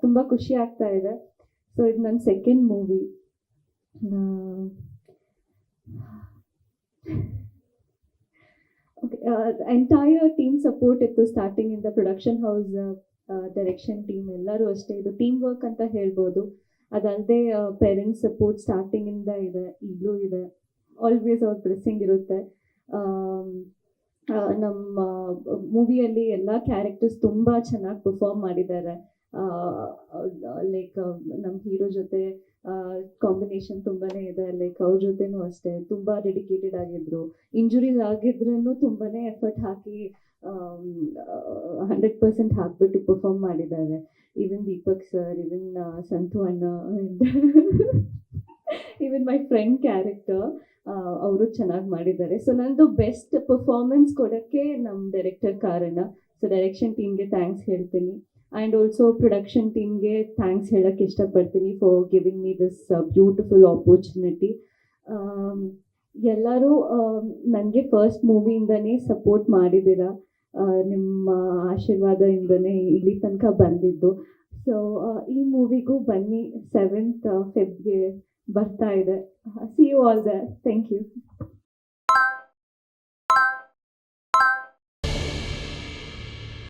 ತುಂಬ ಖುಷಿ ಆಗ್ತಾ ಇದೆ. ಸೊ ಇದು ನನ್ನ second movie. Okay, entire team support ಇತ್ತು ಸ್ಟಾರ್ಟಿಂಗಿಂದ. ಪ್ರೊಡಕ್ಷನ್ ಹೌಸ್, ಡೈರೆಕ್ಷನ್ ಟೀಮ್ ಎಲ್ಲರೂ ಅಷ್ಟೇ. ಇದು ಟೀಮ್ ವರ್ಕ್ ಅಂತ ಹೇಳ್ಬೋದು. ಅದಲ್ಲದೆ ಪೇರೆಂಟ್ಸ್ ಸಪೋರ್ಟ್ ಸ್ಟಾರ್ಟಿಂಗಿಂದ ಇದೆ, ಈಗಲೂ ಇದೆ. ಆಲ್ವೇಸ್ ಅವ್ರ ಬ್ಲೆಸ್ಸಿಂಗ್ ಇರುತ್ತೆ. ನಮ್ಮ ಮೂವಿಯಲ್ಲಿ ಎಲ್ಲ ಕ್ಯಾರೆಕ್ಟರ್ಸ್ ತುಂಬ ಚೆನ್ನಾಗಿ ಪರ್ಫಾರ್ಮ್ ಮಾಡಿದ್ದಾರೆ. ಲೈಕ್ ನಮ್ಮ ಹೀರೋ ಜೊತೆ ಕಾಂಬಿನೇಷನ್ ತುಂಬಾ ಇದೆ. ಲೈಕ್ ಅವ್ರ ಜೊತೆನೂ ಅಷ್ಟೇ ತುಂಬ ಡೆಡಿಕೇಟೆಡ್ ಆಗಿದ್ರು. ಇಂಜುರೀಸ್ ಆಗಿದ್ರೂ ತುಂಬಾ ಎಫರ್ಟ್ ಹಾಕಿ 100% ಹಾಕ್ಬಿಟ್ಟು ಪರ್ಫಾರ್ಮ್ ಮಾಡಿದ್ದಾರೆ. Even Deepak sir, even Santu ಅಣ್ಣ, ಈವನ್ ಮೈ ಫ್ರೆಂಡ್ ಕ್ಯಾರೆಕ್ಟರ್, ಅವರು ಚೆನ್ನಾಗಿ ಮಾಡಿದ್ದಾರೆ. ಸೊ ನಂದು ಬೆಸ್ಟ್ ಪರ್ಫಾರ್ಮೆನ್ಸ್ ಕೊಡೋಕ್ಕೆ ನಮ್ಮ ಡೈರೆಕ್ಟರ್ ಕಾರಣ. ಸೊ ಡೈರೆಕ್ಷನ್ ಟೀಮ್ಗೆ ಥ್ಯಾಂಕ್ಸ್ ಹೇಳ್ತೀನಿ. ಆ್ಯಂಡ್ ಆಲ್ಸೋ ಪ್ರೊಡಕ್ಷನ್ ಟೀಮ್ಗೆ ಥ್ಯಾಂಕ್ಸ್ ಹೇಳೋಕ್ಕೆ ಇಷ್ಟಪಡ್ತೀನಿ for giving me this beautiful opportunity. ಎಲ್ಲರೂ ನನಗೆ ಫಸ್ಟ್ ಮೂವಿಯಿಂದನೇ ಸಪೋರ್ಟ್ ಮಾಡಿದ್ದೀರಾ. ನಿಮ್ಮ ಆಶೀರ್ವಾದದಿಂದನೇ ಇಲ್ಲಿ ತನಕ ಬಂದಿದ್ದು. ಸೊ ಈ ಮೂವಿಗೂ ಬನ್ನಿ, 7th February ಬರ್ತಾ ಇದೆ. See you all there. Thank you.